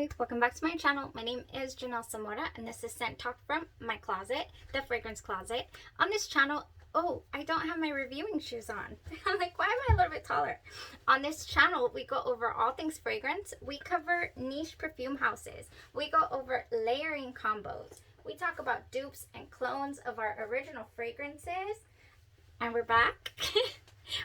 Hi, welcome back to my channel. My name is Janelle Samora and this is Scent Talk from my closet, the fragrance closet. On this channel, oh, I don't have my reviewing shoes on. I'm like, why am I a little bit taller? On this channel, we go over all things fragrance. We cover niche perfume houses. We go over layering combos. We talk about dupes and clones of our original fragrances. And we're back.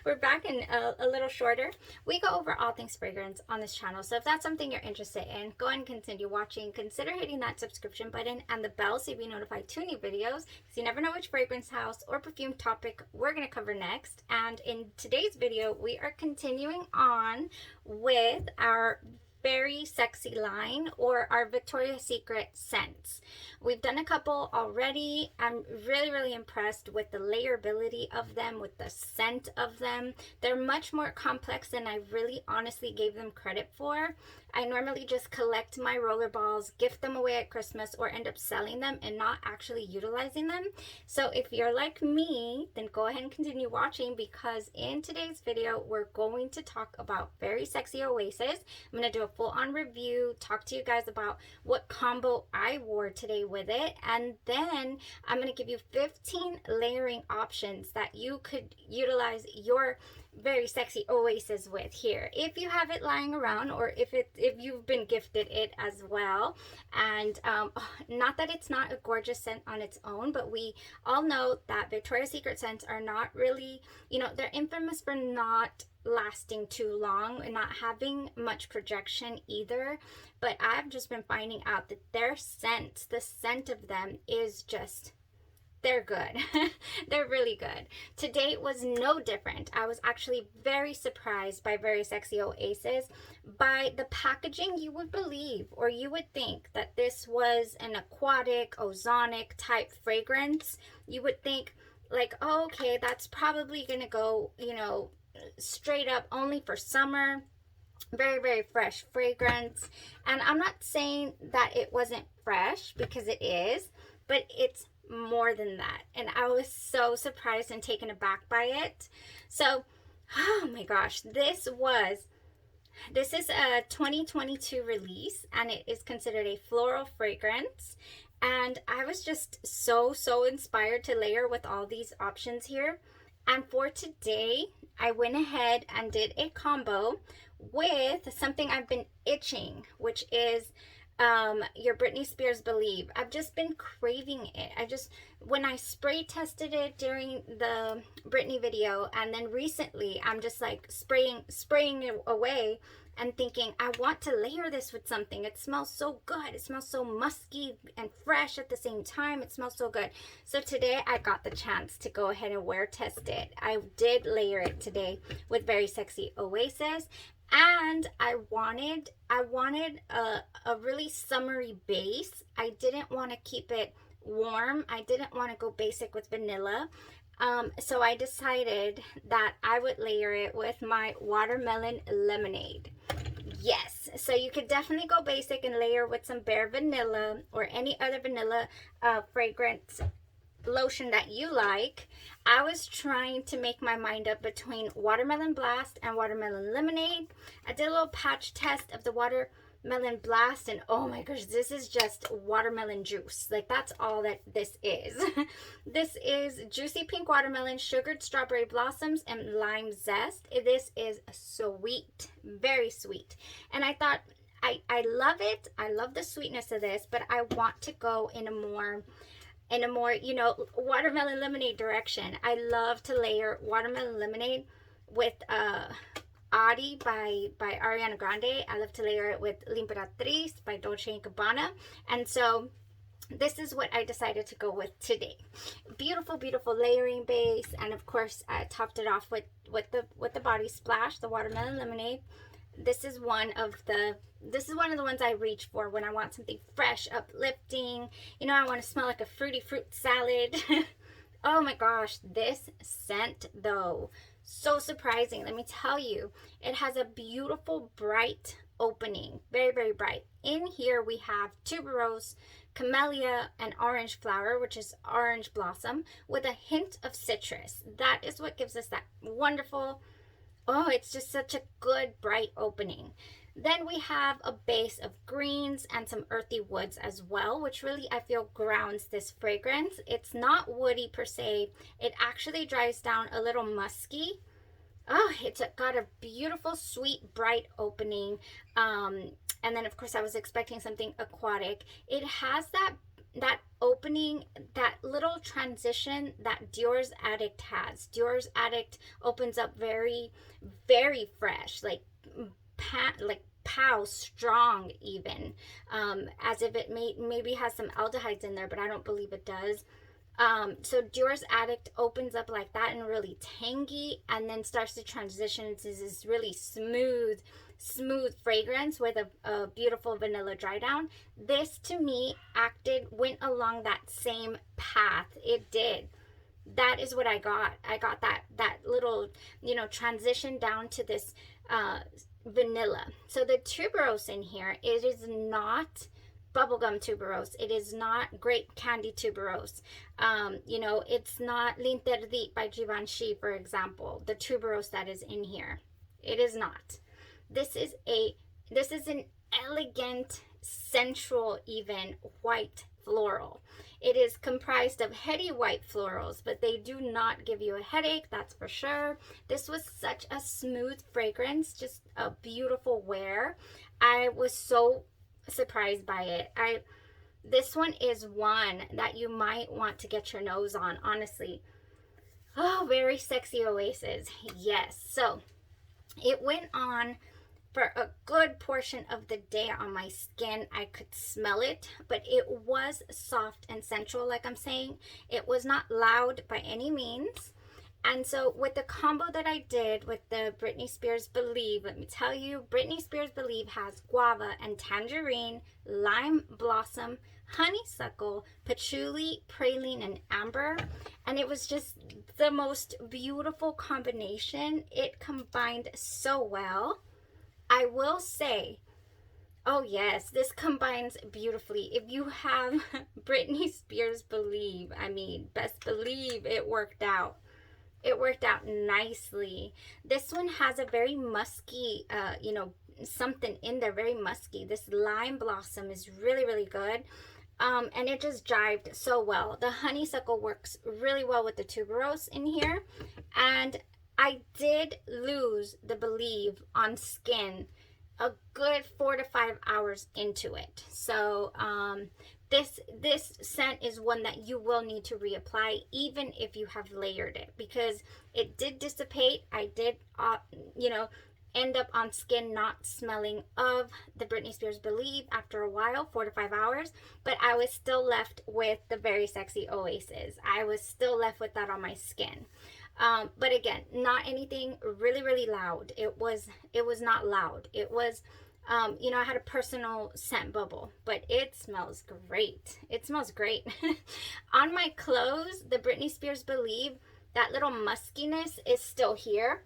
We're back in a little shorter. We go over all things fragrance on this channel. So if that's something you're interested in, go ahead and continue watching. Consider hitting that subscription button and the bell so you'll be notified to new videos. Because you never know which fragrance house or perfume topic we're going to cover next. And in today's video, we are continuing on with our very sexy line, or our Victoria's Secret scents. We've done a couple already. I'm really impressed with the layerability of them, with the scent of them. They're much more complex than I really honestly gave them credit for. I normally just collect my roller balls, gift them away at Christmas, or end up selling them and not actually utilizing them. So if you're like me, then go ahead and continue watching, because in today's video, we're going to talk about Very Sexy Oasis. I'm going to do a full-on review, talk to you guys about what combo I wore today with it, and then I'm going to give you 15 layering options that you could utilize your Very Sexy Oasis with here, if you have it lying around, or if you've been gifted it as well. And not that it's not a gorgeous scent on its own, but we all know that Victoria's Secret scents are not really, you know, they're infamous for not lasting too long and not having much projection either. But I've just been finding out that their scents, the scent of them is just, they're good. They're really good. Today was no different. I was actually very surprised by Very Sexy Oasis. By the packaging, you would believe, or you would think, that this was an aquatic, ozonic type fragrance. You would think like, oh, okay, that's probably gonna go, you know, straight up only for summer. Very fresh fragrance. And I'm not saying that it wasn't fresh, because it is, but it's more than that. And I was so surprised and taken aback by it. So, oh my gosh, this is a 2022 release, and it is considered a floral fragrance. And I was just so inspired to layer with all these options here. And for today, I went ahead and did a combo with something I've been itching, which is your Britney Spears Believe. I've just been craving it. When I spray tested it during the Britney video, and then recently I'm just like spraying it away and thinking, I want to layer this with something. It smells so good. It smells so musky and fresh at the same time. It smells so good. So today I got the chance to go ahead and wear test it. I did layer it today with Very Sexy Oasis. And I wanted a really summery base. I didn't want to keep it warm. I didn't want to go basic with vanilla. So I decided that I would layer it with my watermelon lemonade. Yes, so you could definitely go basic and layer with some bare vanilla or any other vanilla fragrance lotion that you like. I was trying to make my mind up between watermelon blast and watermelon lemonade. I did a little patch test of the watermelon blast, and oh my gosh, this is just watermelon juice. Like, that's all that this is. This is juicy pink watermelon, sugared strawberry blossoms, and lime zest. This is sweet, very sweet. And I thought, I love it. I love the sweetness of this, but I want to go in a more, you know, watermelon lemonade direction. I love to layer watermelon lemonade with Adi by Ariana Grande. I love to layer it with L'Imperatrice by Dolce & Gabbana. And so this is what I decided to go with today. Beautiful layering base. And of course, I topped it off with the body splash, the watermelon lemonade. This is one of the ones I reach for when I want something fresh, uplifting. You know, I want to smell like a fruity fruit salad. Oh my gosh, this scent though, so surprising. Let me tell you, it has a beautiful bright opening, very bright. In here we have tuberose, camellia, and orange flower, which is orange blossom, with a hint of citrus. That is what gives us that wonderful, oh, it's just such a good bright opening. Then we have a base of greens and some earthy woods as well, which really I feel grounds this fragrance. It's not woody per se. It actually dries down a little musky. Oh, it's got a beautiful, sweet, bright opening. And then, of course, I was expecting something aquatic. It has that opening, that little transition that Dior's Addict has. Dior's Addict opens up very, very fresh, like pow, strong even, as if it maybe has some aldehydes in there, but I don't believe it does. So Dior's Addict opens up like that and really tangy, and then starts to transition into this really smooth fragrance with a beautiful vanilla dry down. This to me went along that same path. It did. That is what I got. I got that little, transition down to this vanilla. So the tuberose in here, it is not bubblegum tuberose. It is not grape candy tuberose. It's not L'Interdit by Givenchy, for example, the tuberose that is in here. It is not. This is an elegant, sensual, even white floral. It is comprised of heady white florals, but they do not give you a headache, that's for sure. This was such a smooth fragrance, just a beautiful wear. I was so surprised by it. This one is one that you might want to get your nose on, honestly. Oh, Very Sexy Oasis. Yes. So it went on for a good portion of the day on my skin. I could smell it, but it was soft and sensual, like I'm saying. It was not loud by any means. And so with the combo that I did with the Britney Spears Believe, let me tell you, Britney Spears Believe has guava and tangerine, lime blossom, honeysuckle, patchouli, praline, and amber. And it was just the most beautiful combination. It combined so well. I will say, oh yes, this combines beautifully. If you have Britney Spears Believe, I mean, best believe it worked out. It worked out nicely. This one has a very musky, something in there, very musky. This lime blossom is really, really good. And it just jived so well. The honeysuckle works really well with the tuberose in here. And I did lose the Believe on skin a good 4 to 5 hours into it. So, this scent is one that you will need to reapply even if you have layered it, because it did dissipate. I did, end up on skin not smelling of the Britney Spears Believe after a while, 4 to 5 hours, but I was still left with the Very Sexy Oasis. I was still left with that on my skin. But again, not anything really, really loud. It was not loud. It was, I had a personal scent bubble, but it smells great. It smells great. On my clothes, the Britney Spears Believe, that little muskiness is still here.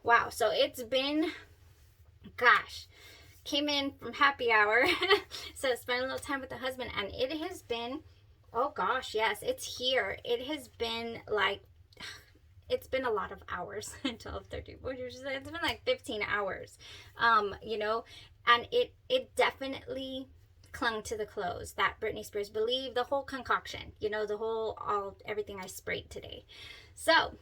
Wow. So it's been, gosh, came in from happy hour. So spent a little time with the husband, and it has been, oh gosh, yes, it's here. It has been like, it's been a lot of hours. 12, 13, 14, it's been like 15 hours, and it definitely clung to the clothes. That Britney Spears Believe, the whole concoction, everything I sprayed today. So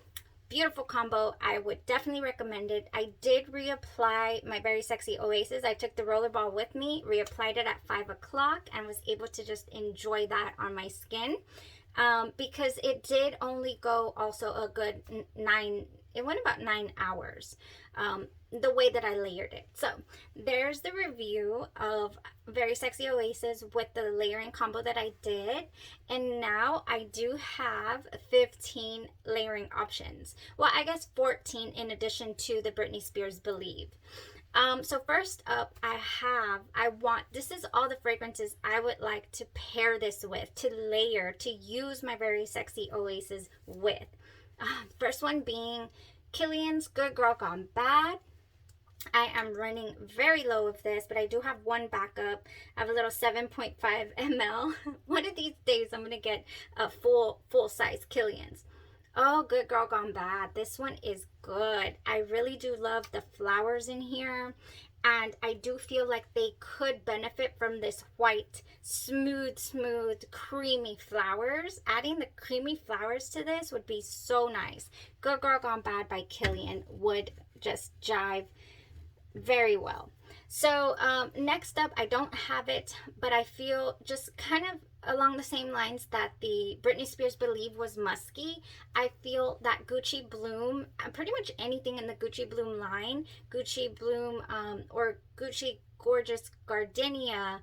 beautiful combo. I would definitely recommend it. I did reapply my Very Sexy Oasis. I took the rollerball with me, reapplied it at 5 o'clock, and was able to just enjoy that on my skin. Because it did only go also a good 9, it went about 9 hours, the way that I layered it. So there's the review of Very Sexy Oasis with the layering combo that I did. And now I do have 15 layering options. Well, I guess 14 in addition to the Britney Spears Believe. So first up, this is all the fragrances I would like to pair this with, to layer, to use my Very Sexy Oasis with. First one being KILIAN'S Good Girl Gone Bad. I am running very low of this, but I do have one backup. I have a little 7.5 ml. One of these days, I'm going to get a full-size KILIAN'S. Oh, Good Girl Gone Bad. This one is good. I really do love the flowers in here. and I do feel like they could benefit from this white, smooth, creamy flowers. Adding the creamy flowers to this would be so nice. Good Girl Gone Bad by Kilian would just jive very well. So next up, I don't have it, but I feel just kind of along the same lines that the Britney Spears Believe was musky. I feel that Gucci Bloom, pretty much anything in the Gucci Bloom line, Gucci Bloom or Gucci Gorgeous Gardenia,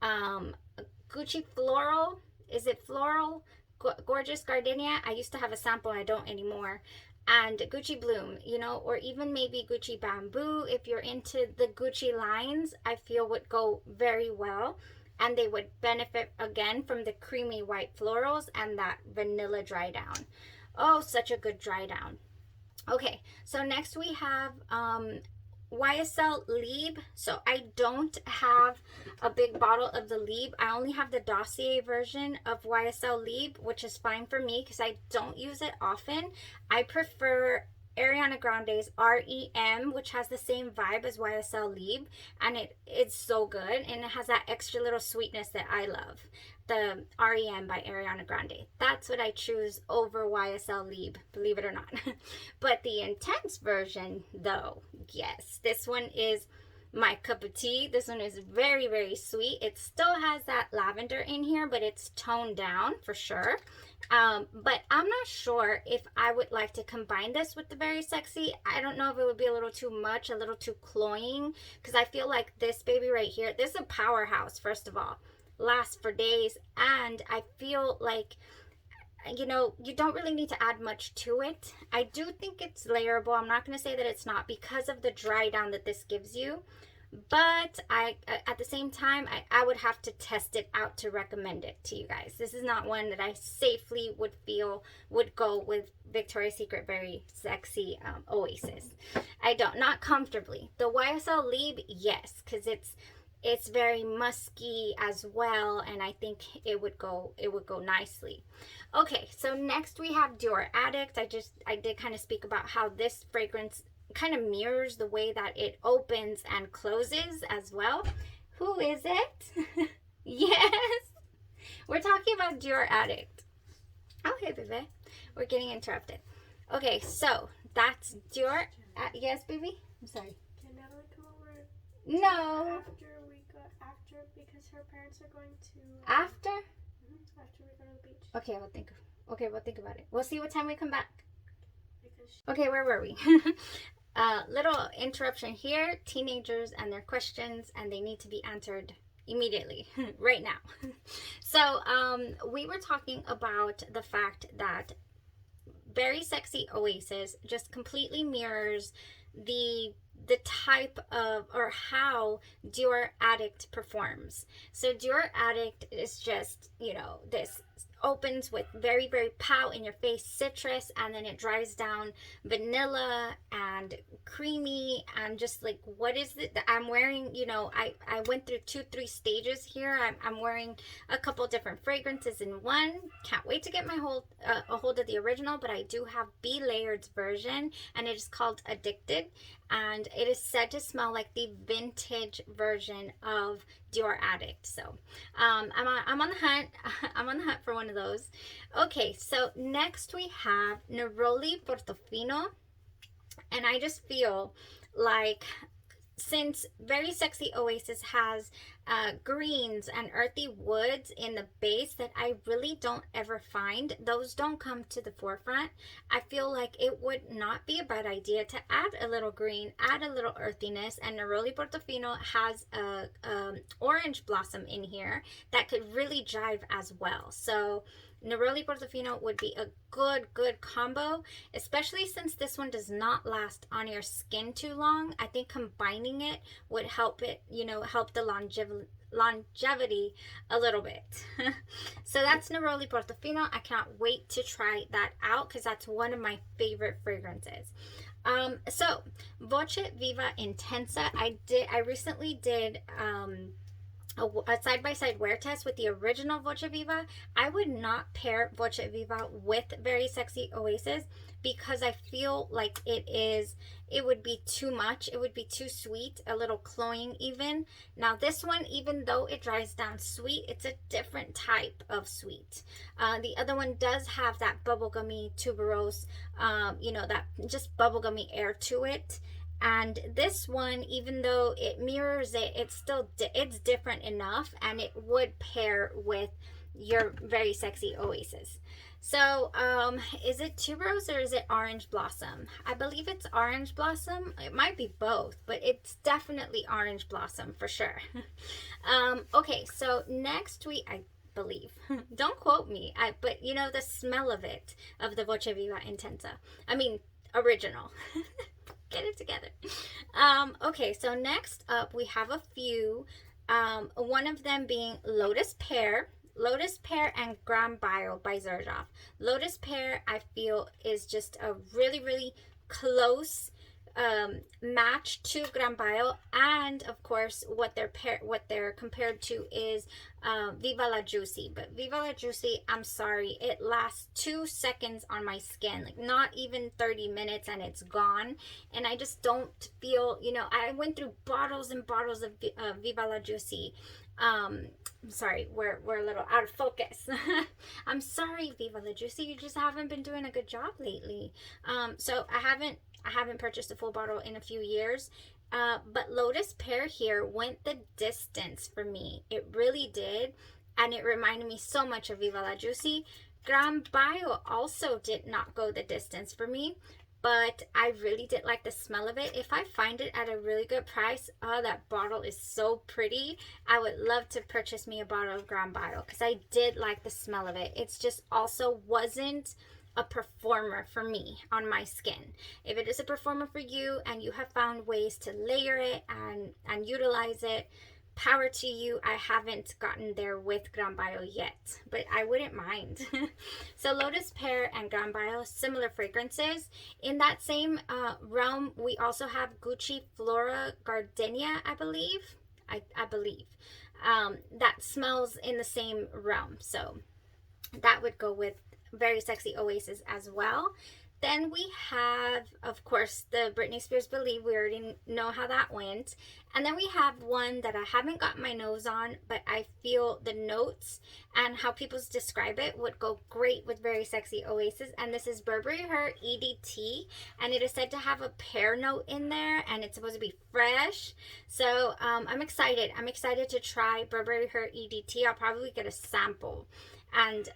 Gucci Floral, is it Floral? Gorgeous Gardenia. I used to have a sample, I don't anymore. And Gucci Bloom, you know, or even maybe Gucci Bamboo, if you're into the Gucci lines, I feel would go very well. And they would benefit again from the creamy white florals and that vanilla dry down. Oh, such a good dry down. Okay, so next we have YSL Liebe. So I don't have a big bottle of the Liebe. I only have the dossier version of YSL Liebe, which is fine for me because I don't use it often. I prefer Ariana Grande's REM, which has the same vibe as YSL Liebe, and it's so good, and it has that extra little sweetness that I love. The REM by Ariana Grande. That's what I choose over YSL Liebe, believe it or not. But the intense version, though, yes, this one is my cup of tea. This one is very, very sweet. It still has that lavender in here, but it's toned down for sure. But I'm not sure if I would like to combine this with the Very Sexy. I don't know if it would be a little too much, a little too cloying, because I feel like this baby right here, this is a powerhouse, first of all. Lasts for days, and I feel like, you know, you don't really need to add much to it. I do think it's layerable. I'm not going to say that it's not because of the dry down that this gives you, but at the same time, I would have to test it out to recommend it to you guys. This is not one that I safely would feel would go with Victoria's Secret Very Sexy Oasis. I don't, not comfortably. The YSL Liebe, yes, because it's very musky as well, and I think it would go nicely. Okay, so next we have Dior Addict. I did kind of speak about how this fragrance kind of mirrors the way that it opens and closes as well. Who is it? Yes, we're talking about Dior Addict. Okay, baby, we're getting interrupted. Okay, so that's Dior. Yes, baby. I'm sorry. Can Natalie come over? No. After because her parents are going to. After? After we go to the beach. Okay, we'll think about it. We'll see what time we come back. Because Okay, where were we? Little interruption here. Teenagers and their questions, and they need to be answered immediately, right now. So, we were talking about the fact that Very Sexy Oasis just completely mirrors the type of, or how Dior Addict performs. So Dior Addict is just, you know, this opens with very, very pow in your face citrus, and then it dries down vanilla and creamy, and just like, what is it that I'm wearing? You know, I went through 2-3 stages here. I'm wearing a couple different fragrances in one. Can't wait to get my a hold of the original, but I do have B Layer's version, and it is called Addicted, and it is said to smell like the vintage version of Dior Addict. So I'm on the hunt. I'm on the hunt for one of those. Okay, so next we have Neroli Portofino, and I just feel like, since Very Sexy Oasis has greens and earthy woods in the base that I really don't ever find, those don't come to the forefront. I feel like it would not be a bad idea to add a little green, add a little earthiness, and Neroli Portofino has a orange blossom in here that could really jive as well. So Neroli Portofino would be a good combo, especially since this one does not last on your skin too long. I think combining it would help it, you know, help the longevity a little bit. So that's Neroli Portofino. I cannot wait to try that out because that's one of my favorite fragrances. So Voce Viva Intensa, I recently did a side-by-side wear test with the original Voce Viva, I would not pair Voce Viva with Very Sexy Oasis because I feel like it would be too much. It would be too sweet, a little cloying even. Now this one, even though it dries down sweet, it's a different type of sweet. The other one does have that bubblegummy tuberose, that just bubblegummy air to it. And this one, even though it mirrors it, it's different enough, and it would pair with your Very Sexy Oasis. So is it tuberose or is it orange blossom? I believe it's orange blossom. It might be both, but it's definitely orange blossom for sure. Okay, so next I believe, don't quote me, but the smell of it, of the Voce Viva Intensa, I mean original. Get it together. Okay, so next up we have a few, one of them being Lotus Pear and Grand Bio by Xerjoff. Lotus Pear, I feel, is just a really, really close match to Grand Bio, and of course what they're compared to is Viva La Juicy. But Viva La Juicy, I'm sorry, it lasts 2 seconds on my skin, like not even 30 minutes, and it's gone. And I just don't feel, I went through bottles and bottles of Viva La Juicy. I'm sorry, we're a little out of focus. I'm sorry, Viva La Juicy, you just haven't been doing a good job lately. So I haven't purchased a full bottle in a few years. But Lotus Pear here went the distance for me. It really did. And it reminded me so much of Viva La Juicy. Grand Bio also did not go the distance for me, but I really did like the smell of it. If I find it at a really good price, oh, that bottle is so pretty. I would love to purchase me a bottle of Grand Bio because I did like the smell of it. It's just also wasn't a performer for me on my skin. If it is a performer for you and you have found ways to layer it and utilize it, power to you. I haven't gotten there with Grand Bio yet, but I wouldn't mind. So Lotus Pear and Grand Bio, similar fragrances. In that same realm, we also have Gucci Flora Gardenia, I believe. I believe. That smells in the same realm. So that would go with Very Sexy Oasis as well. Then we have, of course, the Britney Spears Believe. We already know how that went. And then we have one that I haven't got my nose on, but I feel the notes and how people describe it would go great with Very Sexy Oasis. And this is Burberry Her EDT. And it is said to have a pear note in there, and it's supposed to be fresh. So I'm excited. I'm excited to try Burberry Her EDT. I'll probably get a sample and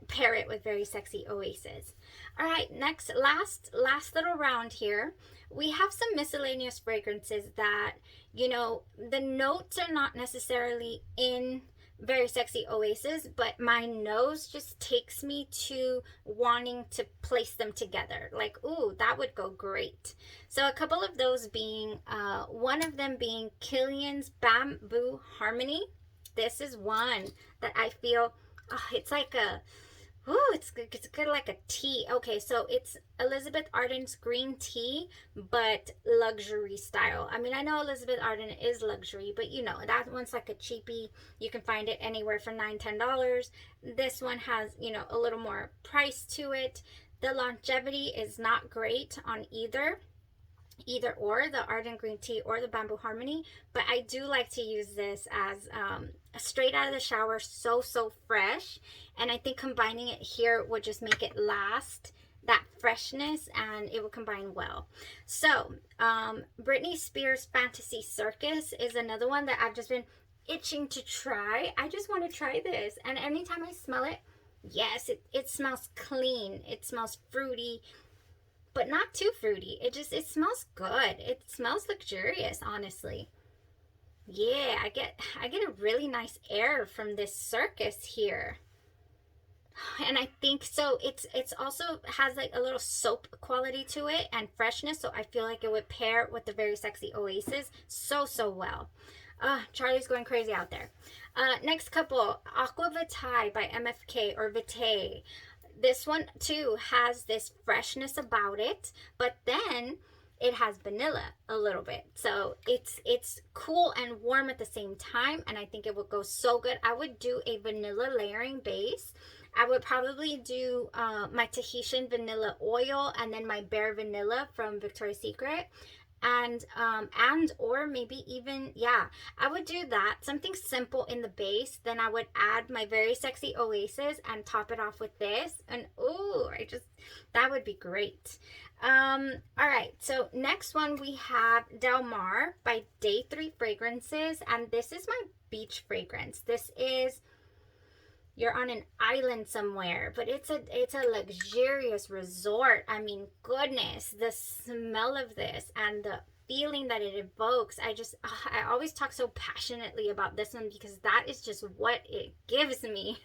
pair it with Very Sexy Oasis. All right, next, last little round here. We have some miscellaneous fragrances that, the notes are not necessarily in Very Sexy Oasis, but my nose just takes me to wanting to place them together. Like, ooh, that would go great. So a couple of those being, one of them being KILIAN'S Bamboo Harmony. This is one that I feel, it's like a, ooh, it's good like a tea. Okay, so it's Elizabeth Arden's green tea, but luxury style. I mean, I know Elizabeth Arden is luxury, but that one's like a cheapie. You can find it anywhere for $9-10. This one has, a little more price to it. The longevity is not great on either or the Arden green tea or the Bamboo Harmony, but I do like to use this as straight out of the shower, so fresh, and I think combining it here would just make it last that freshness, and it will combine well. So Britney Spears Fantasy Circus is another one that I've just been itching to try. I just want to try this, and anytime I smell it, yes, it smells clean, it smells fruity, but not too fruity. It smells good. It smells luxurious, honestly. Yeah, I get a really nice air from this circus here. And I think so it's also has like a little soap quality to it and freshness, so I feel like it would pair with the Very Sexy Oasis so well. Charlie's going crazy out there. Next couple, Aqua Vitae by MFK or Vitae. This one too has this freshness about it, but then it has vanilla a little bit. So it's cool and warm at the same time, and I think it would go so good. I would do a vanilla layering base. I would probably do my Tahitian vanilla oil and then my bare vanilla from Victoria's Secret, and or maybe even, yeah, I would do that, something simple in the base. Then I would add my Very Sexy Oasis and top it off with this, and oh, that would be great. All right, so next one we have Del Mar by Day 3 Fragrances, and this is my beach fragrance. This is, you're on an island somewhere, but it's a luxurious resort. I mean, goodness, the smell of this and the feeling that it evokes. I always talk so passionately about this one because that is just what it gives me.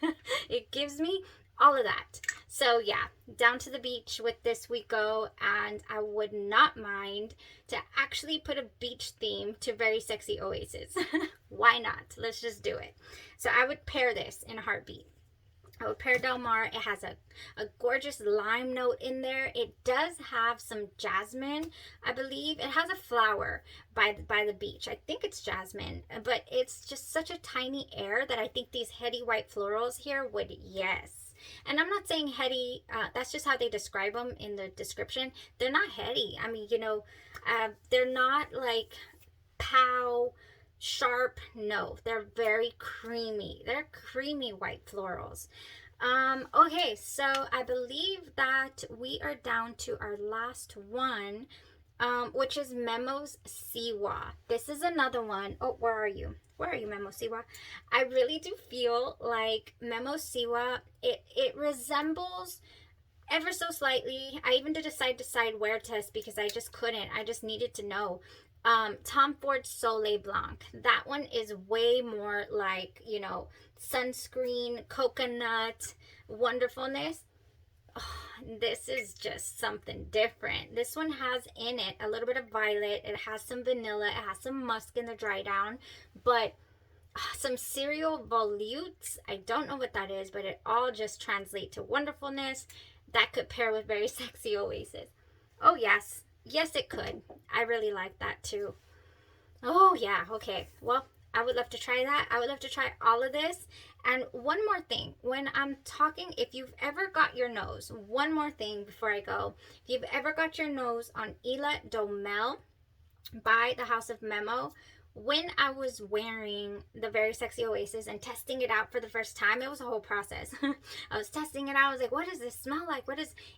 It gives me all of that. So yeah, down to the beach with this we go, and I would not mind to actually put a beach theme to Very Sexy Oasis. Why not? Let's just do it. So I would pair this in a heartbeat. I would pair Del Mar. It has a gorgeous lime note in there. It does have some jasmine, I believe. It has a flower by the beach. I think it's jasmine, but it's just such a tiny air that I think these heady white florals here would, yes. And I'm not saying heady, that's just how they describe them in the description. They're not heady. I mean, you know, they're not like pow, sharp. No, they're very creamy. They're creamy white florals. Okay, so I believe that we are down to our last one, which is Memo's Siwa. This is another one. Oh, where are you? Where are you, Memo Siwa? I really do feel like Memo Siwa, it resembles ever so slightly. I even did a side-to-side wear test because I just couldn't. I just needed to know. Tom Ford Soleil Blanc. That one is way more like, you know, sunscreen, coconut, wonderfulness. Oh, this is just something different. This one has in it a little bit of violet. It has some vanilla. It has some musk in the dry down, but some cereal volutes. I don't know what that is, but it all just translates to wonderfulness. That could pair with Very Sexy Oasis. Oh, yes. Yes, it could. I really like that too. Oh, yeah. Okay. Well, I would love to try that. I would love to try all of this. And one more thing, when I'm talking, if you've ever got your nose, one more thing before I go, if you've ever got your nose on Isla Domel by the House of Memo, when I was wearing the Very Sexy Oasis and testing it out for the first time, it was a whole process. I was testing it out. I was like, what does this smell like?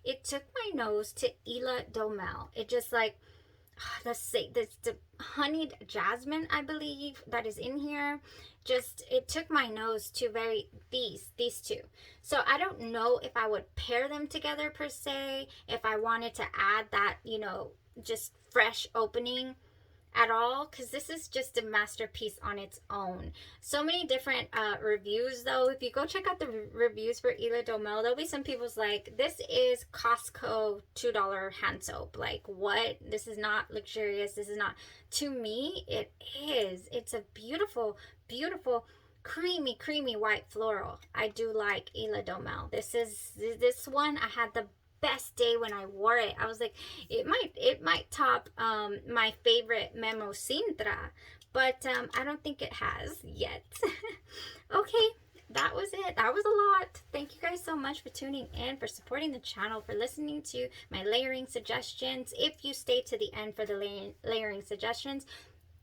It took my nose to Isla Domel. It just like, let's say the honeyed jasmine, I believe, that is in here. Just, it took my nose to these two. So I don't know if I would pair them together per se, if I wanted to add that, you know, just fresh opening at all, because this is just a masterpiece on its own. So many different reviews though. If you go check out the reviews for Isla Domel, there'll be some people's like, this is Costco $2 hand soap. Like, what? This is not luxurious. This is not. To me, it is. It's a beautiful, beautiful, creamy white floral. I do like Isla Domel. This one, I had the best day when I wore it. I was like, it might top my favorite Memo Sintra, but I don't think it has yet. Okay, that was it. That was a lot. Thank you guys so much for tuning in, for supporting the channel, for listening to my layering suggestions. If you stay to the end for the layering suggestions,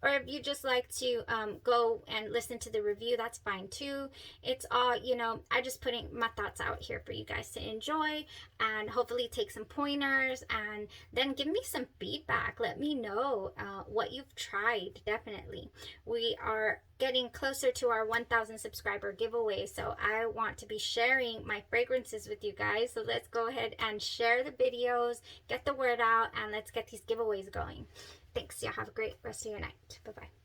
or if you just like to go and listen to the review, that's fine too. It's all, you know, I'm just putting my thoughts out here for you guys to enjoy and hopefully take some pointers and then give me some feedback. Let me know what you've tried, definitely. We are getting closer to our 1,000 subscriber giveaway, so I want to be sharing my fragrances with you guys. So let's go ahead and share the videos, get the word out, and let's get these giveaways going. Thanks. Y'all have a great rest of your night. Bye-bye.